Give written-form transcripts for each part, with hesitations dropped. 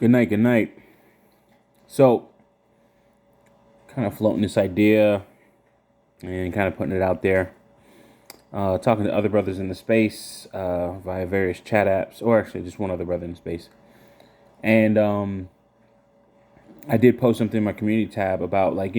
Good night, good night. So, kind of floating this idea and kind of putting it out there. Talking to other brothers in the space via various chat apps, or actually just one other brother in the space. And I did post something in my community tab about, like,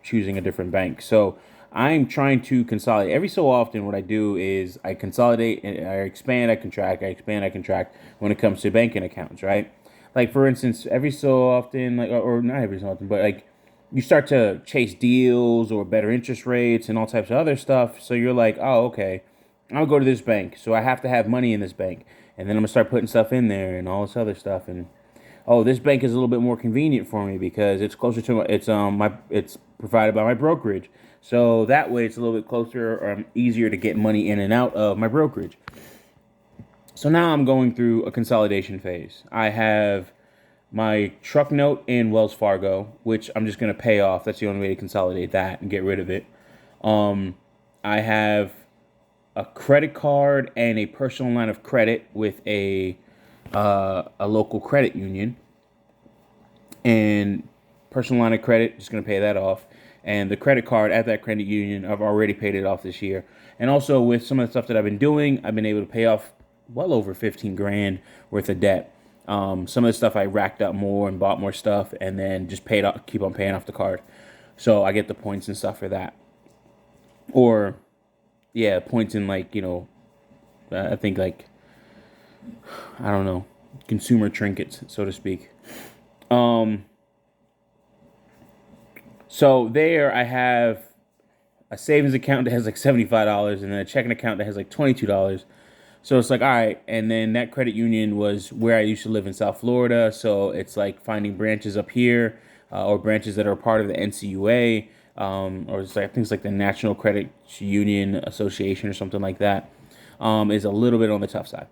choosing a different bank. So I'm trying to consolidate. Every so often, what I do is I consolidate and I expand, I contract, I expand, I contract when it comes to banking accounts, right? Like, for instance, every so often, like, or not every so often, but like, you start to chase deals or better interest rates and all types of other stuff. So you're like, oh, okay, I'll go to this bank. So I have to have money in this bank. And then I'm going to start putting stuff in there and all this other stuff. And oh, this bank is a little bit more convenient for me because it's closer to it's provided by my brokerage. So that way it's a little bit closer or easier to get money in and out of my brokerage. So now I'm going through a consolidation phase. I have my truck note in Wells Fargo, which I'm just going to pay off. That's the only way to consolidate that and get rid of it. I have a credit card and a personal line of credit with a local credit union. And personal line of credit, just going to pay that off. And the credit card at that credit union, I've already paid it off this year. And also with some of the stuff that I've been doing, I've been able to pay off well over 15 grand worth of debt. Some of the stuff I racked up more and bought more stuff and then just paid off, keep on paying off the card. So I get the points and stuff for that. Or, yeah, points in, like, I think, like, I don't know, consumer trinkets, so to speak. So there I have a savings account that has like $75 and then a checking account that has like $22. So it's like, all right. And then that credit union was where I used to live in South Florida. So it's like finding branches up here or branches that are part of the NCUA or it's like things like the National Credit Union Association or something like that is a little bit on the tough side.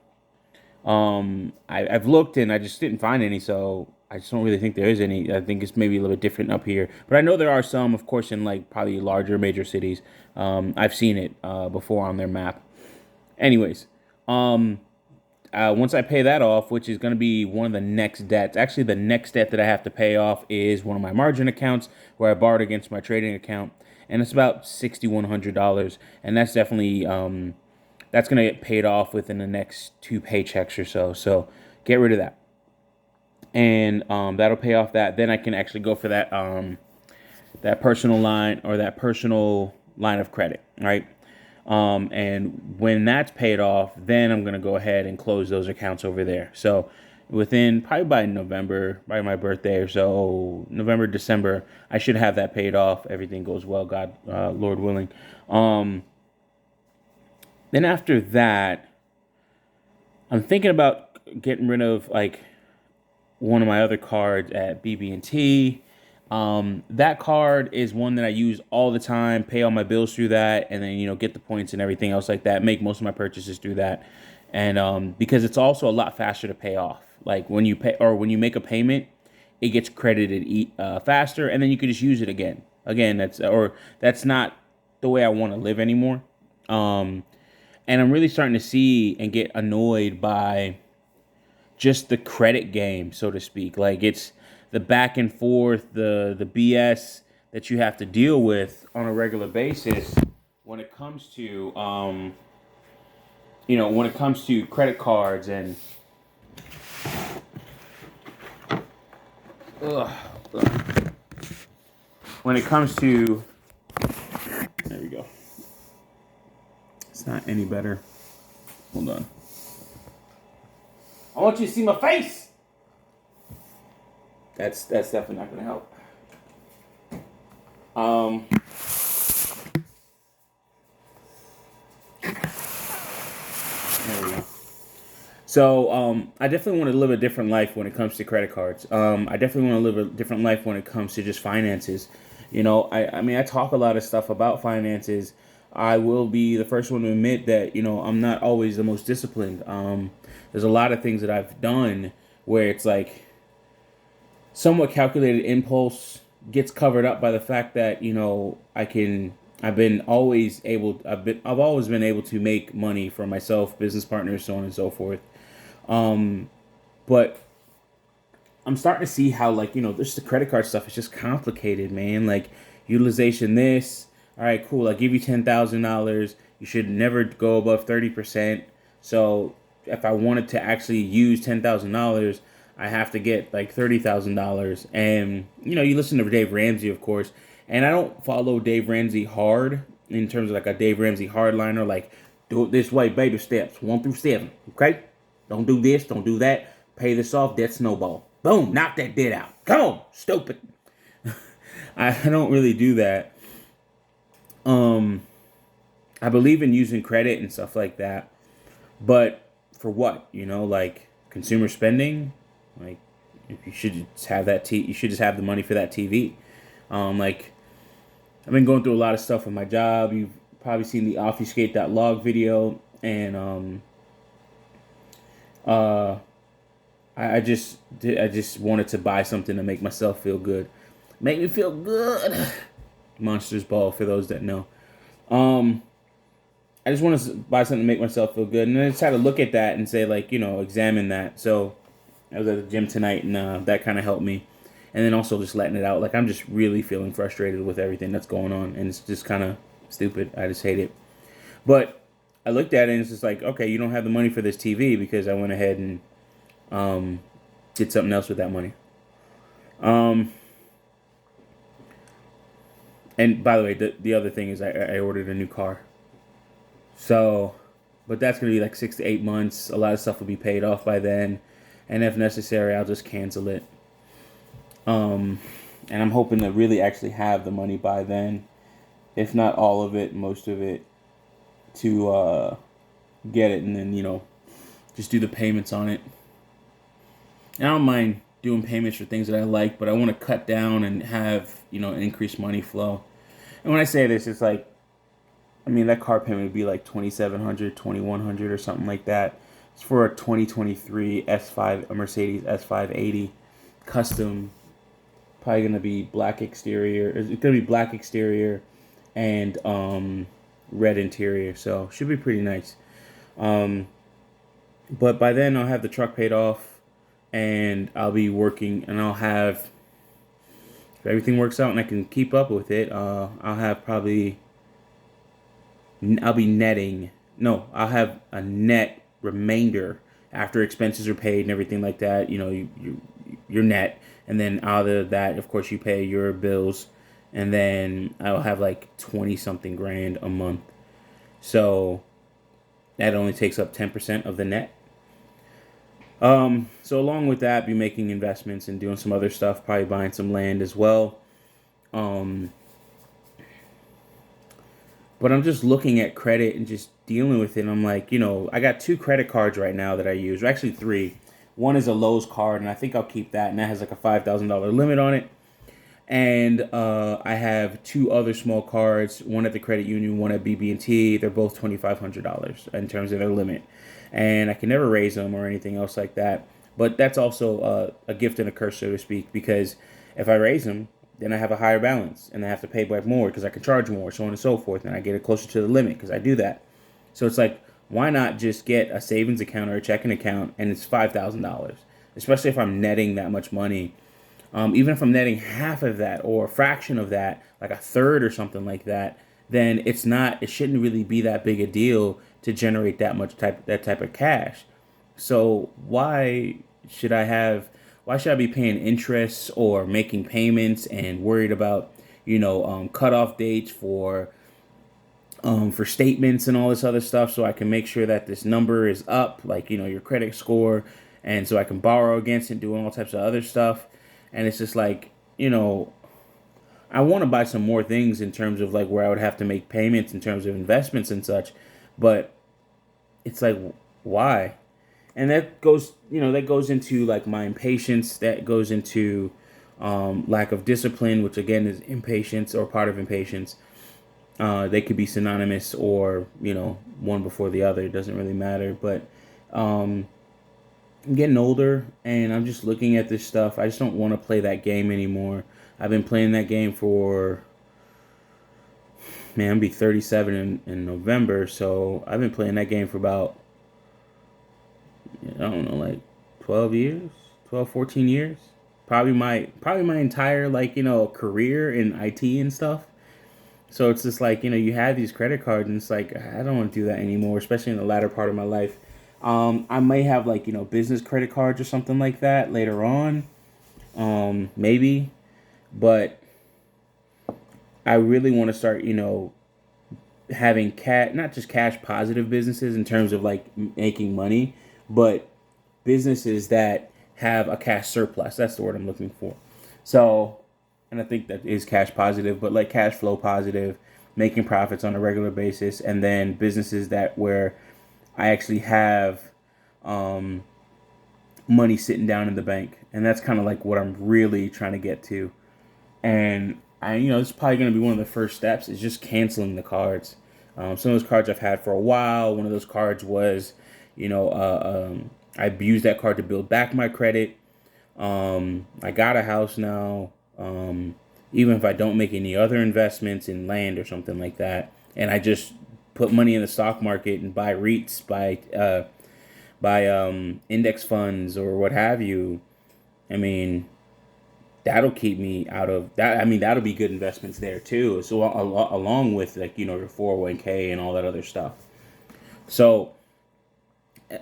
I've looked and I just didn't find any, so I just don't really think there is any. I think it's maybe a little bit different up here, but I know there are some, of course, in like probably larger major cities. I've seen it before on their map. Anyways, once I pay that off, which is going to be one of the next debts. Actually, the next debt that I have to pay off is one of my margin accounts where I borrowed against my trading account, and it's about $6,100, and that's definitely that's going to get paid off within the next 2 paychecks or so. So get rid of that. And that'll pay off that. Then I can actually go for that that personal line or that personal line of credit, right? And when that's paid off, then I'm going to go ahead and close those accounts over there. So within probably by November, by my birthday or so, November, December, I should have that paid off. Everything goes well, God, Lord willing. Then after that, I'm thinking about getting rid of like one of my other cards at BB&T. That card is one that I use all the time, pay all my bills through that, and then, get the points and everything else like that, make most of my purchases through that. And because it's also a lot faster to pay off. Like when you pay or when you make a payment, it gets credited faster, and then you can just use it again. Again, that's not the way I want to live anymore. And I'm really starting to see and get annoyed by just the credit game, so to speak. Like it's the back and forth, the BS that you have to deal with on a regular basis when it comes to when it comes to credit cards and ugh, when it comes to there we go. It's not any better. Hold on. I want you to see my face. That's definitely not going to help. There we go. So I definitely want to live a different life when it comes to credit cards. I definitely want to live a different life when it comes to just finances. I mean, I talk a lot of stuff about finances. I will be the first one to admit that, I'm not always the most disciplined. There's a lot of things that I've done where it's like somewhat calculated impulse gets covered up by the fact that, I've always been able to make money for myself, business partners, so on and so forth. But I'm starting to see how, like, just the credit card stuff is just complicated, man. Like, utilization this. All right, cool. I give you $10,000. You should never go above 30%. So if I wanted to actually use $10,000, I have to get like $30,000. And you listen to Dave Ramsey, of course, and I don't follow Dave Ramsey hard in terms of like a Dave Ramsey hardliner, like do it this way, baby steps 1 through 7. Okay, don't do this, don't do that. Pay this off, debt snowball. Boom, knock that debt out. Come on, stupid. I don't really do that. I believe in using credit and stuff like that, but for what? Like consumer spending. Like, if you should just have you should just have the money for that TV. Like, I've been going through a lot of stuff with my job. You've probably seen the obfuscate.log video, and I just wanted to buy something to make myself feel good, make me feel good. Monsters Ball, for those that know. I just want to buy something to make myself feel good, and I just had to look at that and say, like, examine that. So I was at the gym tonight, and that kind of helped me. And then also just letting it out. Like, I'm just really feeling frustrated with everything that's going on, and it's just kind of stupid. I just hate it. But I looked at it, and it's just like, okay, you don't have the money for this TV, because I went ahead and did something else with that money. And by the way, the other thing is I ordered a new car. So, but that's going to be like 6 to 8 months. A lot of stuff will be paid off by then. And if necessary, I'll just cancel it. And I'm hoping to really actually have the money by then. If not all of it, most of it, to get it. And then, just do the payments on it. And I don't mind doing payments for things that I like, but I want to cut down and have, an increased money flow. And when I say this, it's like, that car payment would be like $2,700, $2,100 or something like that. It's for a 2023 S5, a Mercedes S580 custom. Probably gonna be black exterior. It's gonna be black exterior and red interior. So should be pretty nice. But by then I'll have the truck paid off, and I'll be working, and I'll have, if everything works out and I can keep up with it, I'll have probably. I'll be netting. No, I'll have a net remainder after expenses are paid and everything like that. Your net, and then out of that, of course, you pay your bills, and then I'll have like 20 something grand a month. So that only takes up 10% of the net. So along with that, be making investments and doing some other stuff, probably buying some land as well. But I'm just looking at credit and just dealing with it. And I'm like, I got 2 credit cards right now that I use, or actually 3. One is a Lowe's card, and I think I'll keep that, and that has like a $5,000 limit on it. And I have 2 other small cards, one at the credit union, one at BB&T. They're both $2,500 in terms of their limit. And I can never raise them or anything else like that. But that's also a gift and a curse, so to speak, because if I raise them, then I have a higher balance, and I have to pay back more because I can charge more, so on and so forth, and I get it closer to the limit because I do that. So it's like, why not just get a savings account or a checking account, and it's $5,000, especially if I'm netting that much money. Even if I'm netting half of that or a fraction of that, like a third or something like that, then it shouldn't really be that big a deal to generate that type of cash. So why should I be paying interest or making payments and worried about, cutoff dates for statements and all this other stuff, so I can make sure that this number is up, like, your credit score, and so I can borrow against it, doing all types of other stuff. And it's just like, I want to buy some more things in terms of like where I would have to make payments in terms of investments and such, but it's like, why? And that goes into like my impatience. That goes into lack of discipline, which again is impatience or part of impatience. They could be synonymous or, one before the other. It doesn't really matter. But I'm getting older, and I'm just looking at this stuff. I just don't want to play that game anymore. I've been playing that game for, I'll be 37 in November. So I've been playing that game for about, I don't know, like 12 years, 12, 14 years. probably my entire like career in IT and stuff. So it's just like you have these credit cards, and it's like I don't want to do that anymore, especially in the latter part of my life. I may have like business credit cards or something like that later on, maybe, but I really want to start having not just cash positive businesses in terms of like making money, but businesses that have a cash surplus. That's the word I'm looking for. So, and I think that is cash positive, but like cash flow positive, making profits on a regular basis, and then businesses that where I actually have um, money sitting down in the bank, and that's kind of like what I'm really trying to get to. And it's probably going to be one of the first steps is just canceling the cards. Some of those cards I've had for a while. One of those cards was, I abused that card to build back my credit. I got a house now. Even if I don't make any other investments in land or something like that, and I just put money in the stock market and buy REITs, buy index funds or what have you. I mean, that'll keep me out of that. I mean, that'll be good investments there too. So along with like your 401k and all that other stuff. So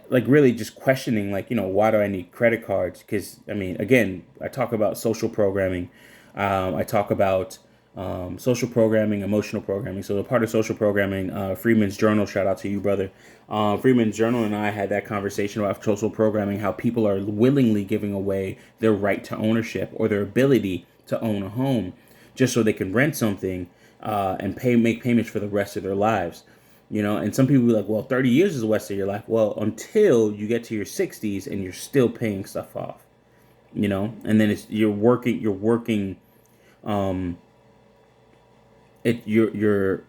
like really just questioning like why do I need credit cards? Because I mean, again, I talk about social programming. I talk about social programming, emotional programming. So the part of social programming, Freeman's Journal, shout out to you, brother. Freeman's Journal and I had that conversation about social programming, how people are willingly giving away their right to ownership or their ability to own a home just so they can rent something and make payments for the rest of their lives. And some people be like, well, 30 years is the rest of your life. Well, until you get to your 60s and you're still paying stuff off, and then you're working, um, your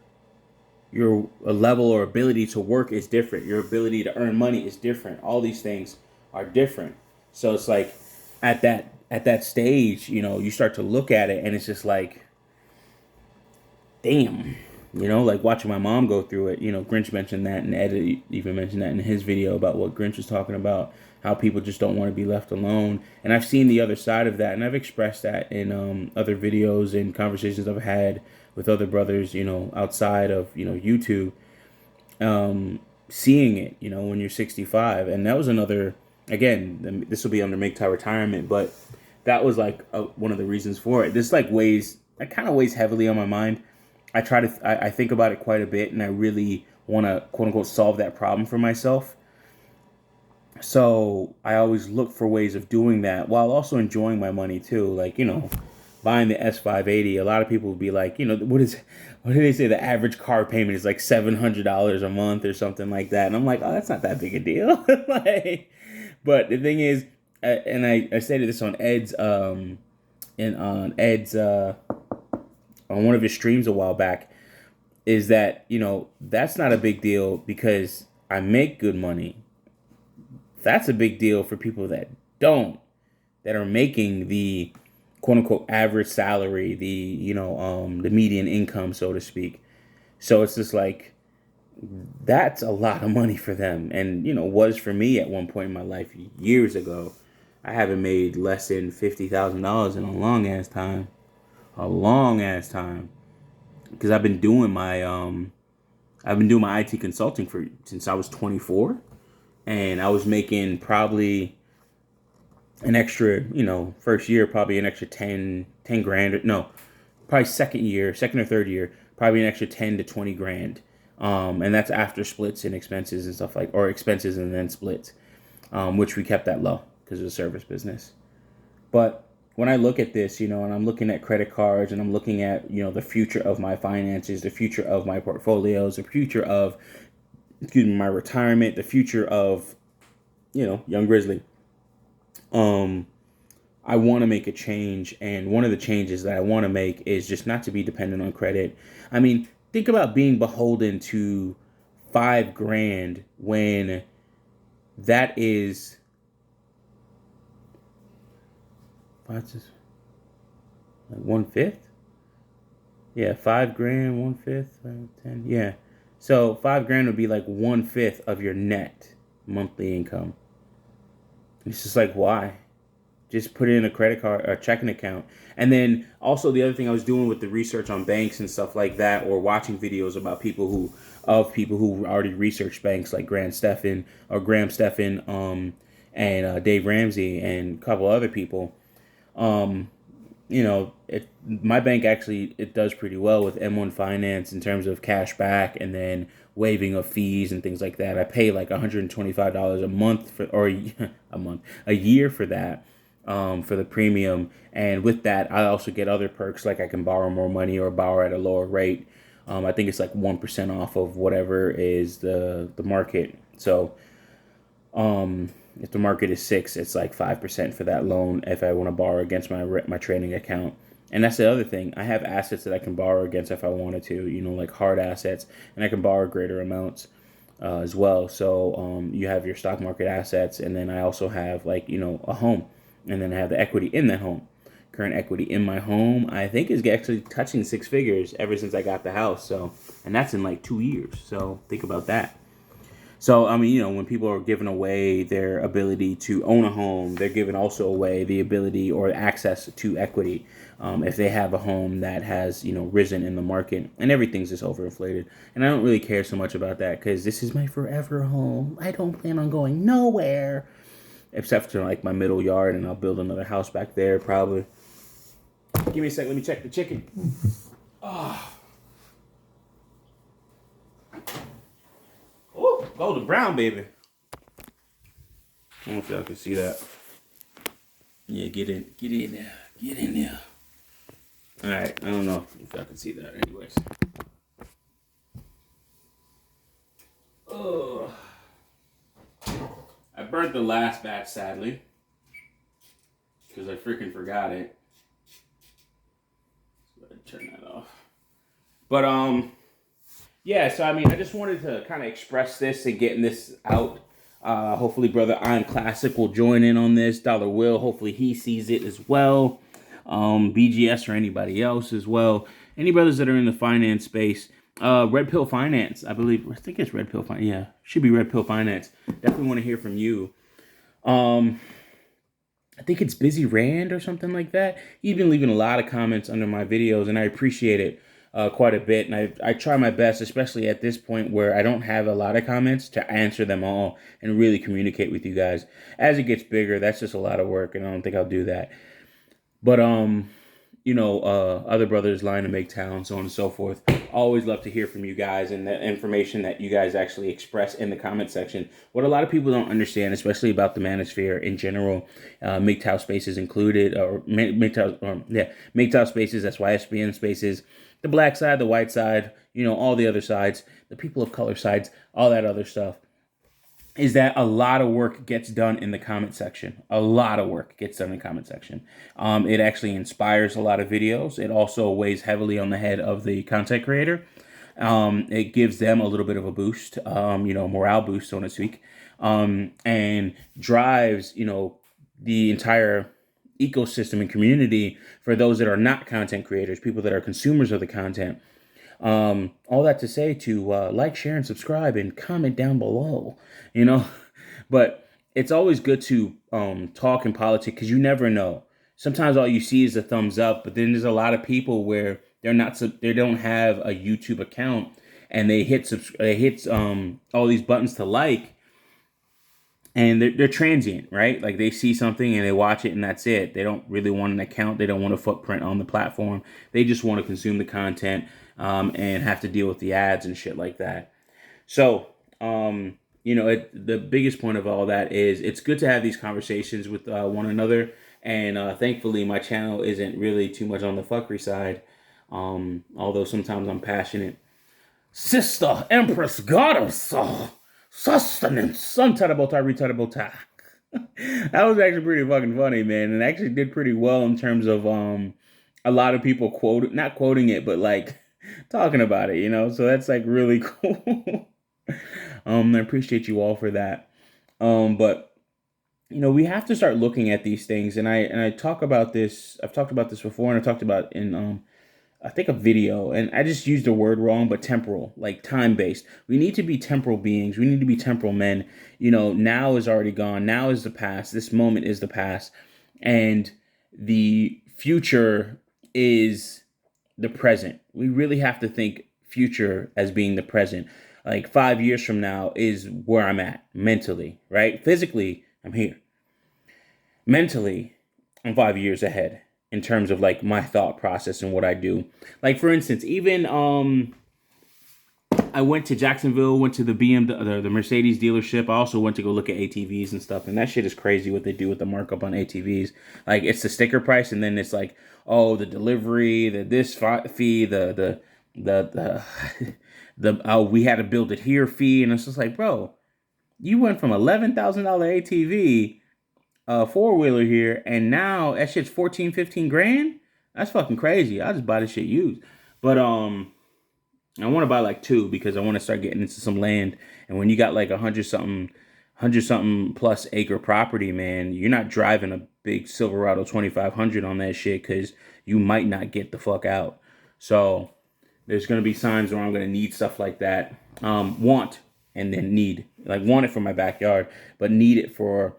level or ability to work is different. Your ability to earn money is different. All these things are different. So it's like at that stage, you start to look at it and it's just like, damn, like watching my mom go through it. Grinch mentioned that, and Ed even mentioned that in his video about what Grinch was talking about, how people just don't want to be left alone. And I've seen the other side of that, and I've expressed that in other videos and conversations I've had with other brothers, outside of YouTube, seeing it, when you're 65, and that was another. Again, this will be under MGTOW retirement, but that was like one of the reasons for it. This like kind of weighs heavily on my mind. I think about it quite a bit, and I really want to quote unquote solve that problem for myself. So I always look for ways of doing that while also enjoying my money too. Like, buying the S580, a lot of people would be like, what do they say? The average car payment is like $700 a month or something like that. And I'm like, oh, that's not that big a deal. Like, but the thing is, and I stated this on Ed's, on Ed's, on one of his streams a while back, is that, that's not a big deal because I make good money. That's a big deal for people that don't, that are making the quote unquote average salary, the median income, so to speak. So it's just like, that's a lot of money for them. And, was for me at one point in my life years ago. I haven't made less than $50,000 in a long ass time. A long ass time. Because I've been doing my IT consulting since I was 24. And I was making probably an extra, first year, probably an extra 10 grand. No, probably second or third year, probably an extra 10 to 20 grand. And that's after splits and expenses and stuff or expenses and then splits, which we kept that low because it's a service business. But when I look at this, and I'm looking at credit cards and I'm looking at, the future of my finances, the future of my portfolios, the future of, my retirement, the future of, Young Grizzly. I want to make a change, and one of the changes that I want to make is just not to be dependent on credit. I mean, think about being beholden to $5,000 when that is what's this, like 1/5. Yeah, $5,000, 1/5, 10. Yeah, so $5,000 would be like 1/5 of your net monthly income. It's just like, why? just put in a credit card, a checking account. And then also the other thing I was doing with the research on banks and stuff like that, or watching videos about people who already researched banks, like Graham Stephan, and Dave Ramsey and a couple other people. Um, my bank actually, it does pretty well with M1 Finance in terms of cash back and then waiving of fees and things like that. I pay like $125 a month a year for that, for the premium. And with that, I also get other perks, like I can borrow more money or borrow at a lower rate. I think it's like 1% off of whatever is the market. So if the market is 6, it's like 5% for that loan if I want to borrow against my trading account. And that's the other thing. I have assets that I can borrow against if I wanted to, like hard assets, and I can borrow greater amounts as well. So you have your stock market assets, and then I also have like a home, and then I have the equity in that home. Current equity in my home, I think, is actually touching 6 figures ever since I got the house. So, and that's in like 2 years. So think about that. So, I mean, when people are giving away their ability to own a home, they're giving also away the ability or access to equity if they have a home that has, risen in the market, and everything's just overinflated. And I don't really care so much about that because this is my forever home. I don't plan on going nowhere except to like my middle yard, and I'll build another house back there probably. Give me a sec. Let me check the chicken. Oh. Golden brown, baby. I don't know if y'all can see that. Yeah, get in there. All right, I don't know if y'all can see that. Anyways. Oh, I burnt the last batch, sadly, because I freaking forgot it. So I turn that off. But yeah, so I mean, I just wanted to kind of express this and getting this out. Hopefully, Brother Iron Classic will join in on this. Dollar Will, hopefully he sees it as well. BGS or anybody else as well. Any brothers that are in the finance space. Red Pill Finance, I think it's Red Pill Finance. Yeah, should be Red Pill Finance. Definitely want to hear from you. I think it's Busy Rand or something like that. He's been leaving a lot of comments under my videos, and I appreciate it quite a bit. And I try my best, especially at this point where I don't have a lot of comments, to answer them all and really communicate with you guys. As it gets bigger, that's just a lot of work, and I don't think I'll do that. But other brothers lying to make town, so on and so forth. Always love to hear from you guys and the information that you guys actually express in the comment section. What a lot of people don't understand, especially about the manosphere in general, MGTOW spaces included, or MGTOW spaces, that's YSBN spaces, the black side, the white side, all the other sides, the people of color sides, all that other stuff, is that a lot of work gets done in the comment section. A lot of work gets done in the comment section. It actually inspires a lot of videos. It also weighs heavily on the head of the content creator. It gives them a little bit of a boost, morale boost, so to speak, and drives, the entire ecosystem and community for those that are not content creators, people that are consumers of the content. All that to say to like, share, and subscribe, and comment down below, But it's always good to talk in politics, because you never know. Sometimes all you see is a thumbs up, but then there's a lot of people where they don't have a YouTube account, and they hit all these buttons to like, and they're transient, right? Like, they see something and they watch it, and that's it. They don't really want an account. They don't want a footprint on the platform. They just want to consume the content and have to deal with the ads and shit like that. So, the biggest point of all that is it's good to have these conversations with one another. And thankfully, my channel isn't really too much on the fuckery side, although sometimes I'm passionate. Sister Empress Goddess. Sustenance, That was actually pretty fucking funny, man, and actually did pretty well in terms of a lot of people not quoting it, but like talking about it, So that's like really cool. I appreciate you all for that. But we have to start looking at these things, and I talk about this. I've talked about this before, and I talked about in I think a video, and I just used the word wrong, but temporal, like time-based. We need to be temporal beings. We need to be temporal men. Now is already gone. Now is the past. This moment is the past. And the future is the present. We really have to think future as being the present. Like 5 years from now is where I'm at mentally, right? Physically, I'm here. Mentally, I'm 5 years ahead in terms of like my thought process and what I do. Like for instance, even I went to Jacksonville, went to the the Mercedes dealership. I also went to go look at ATVs and stuff, and that shit is crazy what they do with the markup on ATVs. Like it's the sticker price, and then it's like, oh, the delivery, the this fee, the the oh, we had to build it here fee, and it's just like, bro, you went from $11,000 ATV, four wheeler here, and now that shit's 14, 15 grand. That's fucking crazy. I just buy this shit used, but I want to buy like two because I want to start getting into some land. And when you got like 100 something plus acre property, man, you're not driving a big Silverado 2500 on that shit because you might not get the fuck out. So there's gonna be times where I'm gonna need stuff like that. Want and then need, like want it for my backyard, but need it for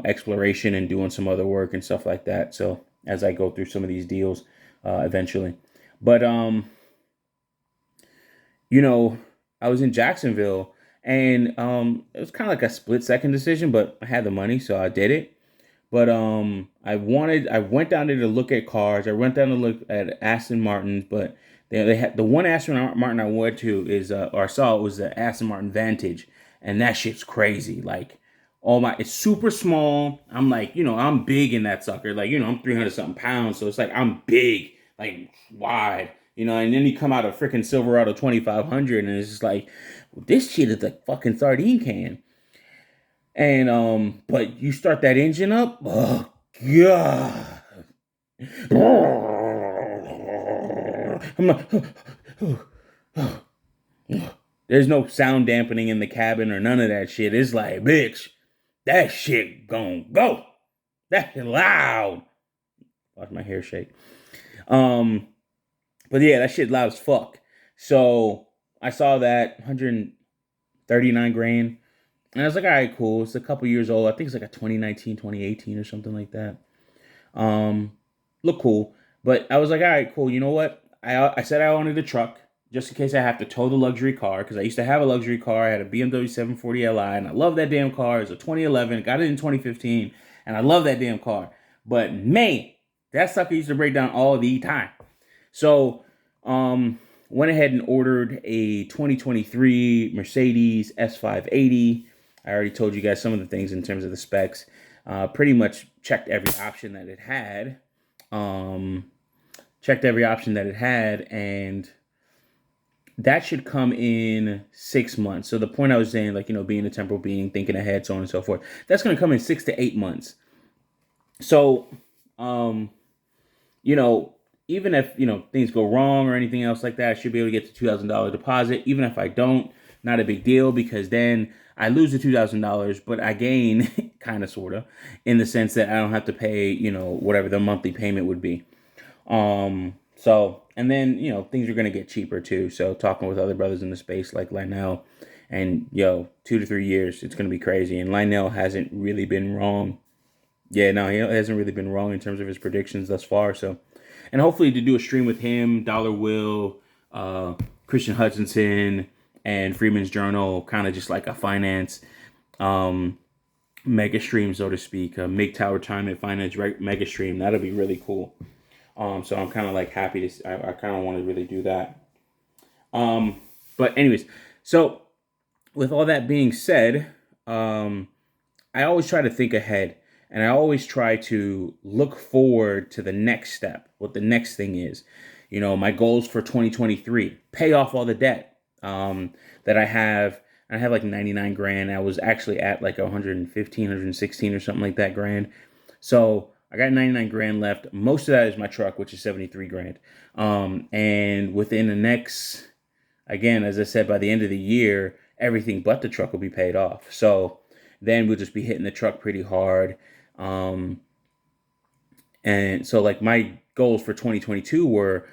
exploration and doing some other work and stuff like that. So as I go through some of these deals, eventually, but you know, I was in Jacksonville, and it was kind of like a split second decision, but I had the money, so I did it. But I went down there to look at cars. I went down to look at Aston Martins, but they had the one Aston Martin I went to is or saw, it was the Aston Martin Vantage, and that shit's crazy. Like, oh my, it's super small. I'm like, I'm big in that sucker. Like, I'm 300 something pounds, so it's like I'm big, like wide. And then you come out a freaking Silverado 2500, and it's just like, this shit is like fucking sardine can. And but you start that engine up, oh god. I'm like, there's no sound dampening in the cabin or none of that shit. It's like, bitch, that shit gon' go. That's loud. Watch my hair shake. But yeah, that shit loud as fuck. So I saw that 139 grand. And I was like, all right, cool. It's a couple years old. I think it's like a 2019, 2018 or something like that. Look cool. But I was like, all right, cool. You know what? I said I wanted a truck just in case I have to tow the luxury car, because I used to have a luxury car. I had a BMW 740 Li, and I love that damn car. It's a 2011. Got it in 2015, and I love that damn car. But man, that sucker used to break down all the time. So, went ahead and ordered a 2023 Mercedes S580. I already told you guys some of the things in terms of the specs. Pretty much checked every option that it had. And that should come in 6 months. So the point I was saying, like, being a temporal being, thinking ahead, so on and so forth, that's going to come in 6 to 8 months. So, even if, things go wrong or anything else like that, I should be able to get the $2,000 deposit. Even if I don't, not a big deal, because then I lose the $2,000, but I gain kind of, sort of, in the sense that I don't have to pay, whatever the monthly payment would be. So, and then, things are going to get cheaper too. So talking with other brothers in the space like Lionel, and 2 to 3 years, it's going to be crazy. And Lionel hasn't really been wrong. Yeah, no, he hasn't really been wrong in terms of his predictions thus far. So, and hopefully to do a stream with him, Dollar Will, Christian Hutchinson, and Freeman's Journal, kind of just like a finance mega stream, so to speak, a MGTOW retirement finance mega stream. That'll be really cool. So I'm kind of like happy to, I kind of want to really do that. But anyways, so with all that being said, I always try to think ahead, and I always try to look forward to the next step, what the next thing is. My goals for 2023, pay off all the debt that I have. I have like 99 grand. I was actually at like 115, 116 or something like that grand. So I got 99 grand left. Most of that is my truck, which is 73 grand. And within the next, again, as I said, by the end of the year, everything but the truck will be paid off. So then we'll just be hitting the truck pretty hard. And so like my goals for 2022 were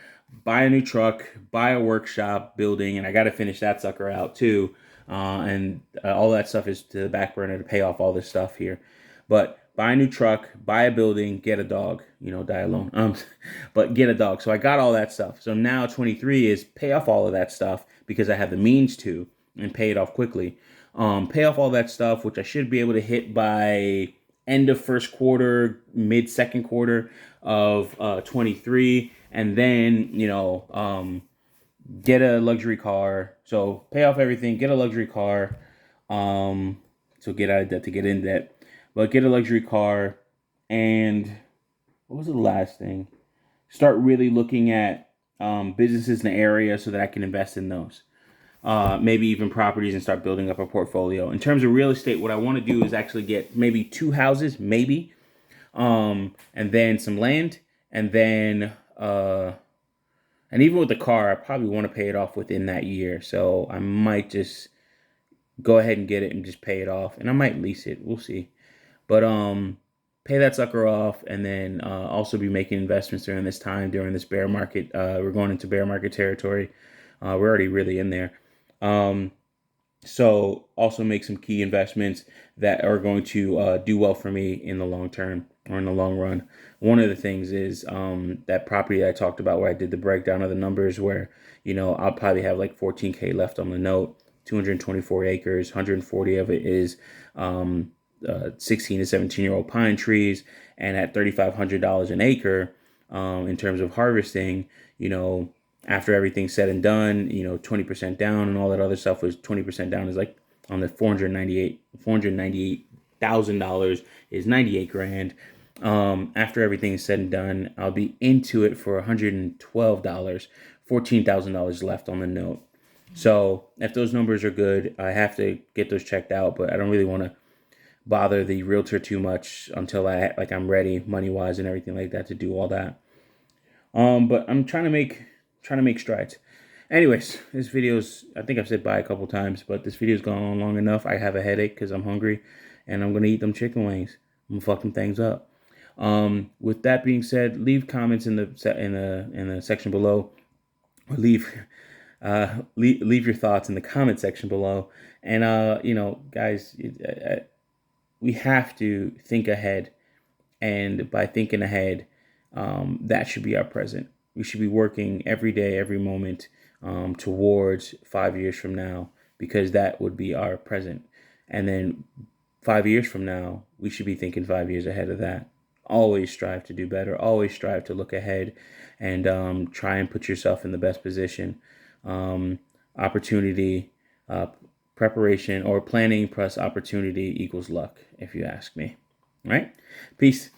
buy a new truck, buy a workshop building, and I got to finish that sucker out too. And all that stuff is to the back burner to pay off all this stuff here. But buy a new truck, buy a building, get a dog, die alone. But get a dog. So I got all that stuff. So now 23 is pay off all of that stuff because I have the means to, and pay it off quickly. Pay off all that stuff, which I should be able to hit by end of first quarter, mid second quarter of 23. And then, get a luxury car. So pay off everything, get a luxury car. So get out of debt to get in debt. But get a luxury car. And what was the last thing? Start really looking at businesses in the area so that I can invest in those. Maybe even properties, and start building up a portfolio. In terms of real estate, what I want to do is actually get maybe 2 houses, maybe, and then some land, and then and even with the car, I probably want to pay it off within that year. So I might just go ahead and get it and just pay it off, and I might lease it. We'll see. But pay that sucker off, and then also be making investments during this time, during this bear market. We're going into bear market territory. We're already really in there. So also make some key investments that are going to do well for me in the long term or in the long run. One of the things is that property that I talked about, where I did the breakdown of the numbers, where I'll probably have like 14K left on the note. 224 acres, 140 of it is 16 to 17-year-old pine trees, and at $3,500 an acre, in terms of harvesting, after everything's said and done, 20% down and all that other stuff, was 20% down is like on the $498,000 is 98 grand. After everything is said and done, I'll be into it for $112, $14,000 left on the note. So if those numbers are good, I have to get those checked out, but I don't really want to bother the realtor too much until I'm ready money wise and everything like that to do all that. But I'm trying to make strides. Anyways, this video's, I think I've said bye a couple times, but this video's gone on long enough. I have a headache because I'm hungry, and I'm gonna eat them chicken wings. I'm gonna fuck them things up. With that being said, leave comments in the section below, or leave your thoughts in the comment section below. And guys, we have to think ahead, and by thinking ahead, that should be our present. We should be working every day, every moment, towards 5 years from now, because that would be our present. And then 5 years from now, we should be thinking 5 years ahead of that. Always strive to do better. Always strive to look ahead, and try and put yourself in the best position. Opportunity, preparation, or planning plus opportunity equals luck, if you ask me. All right? Peace.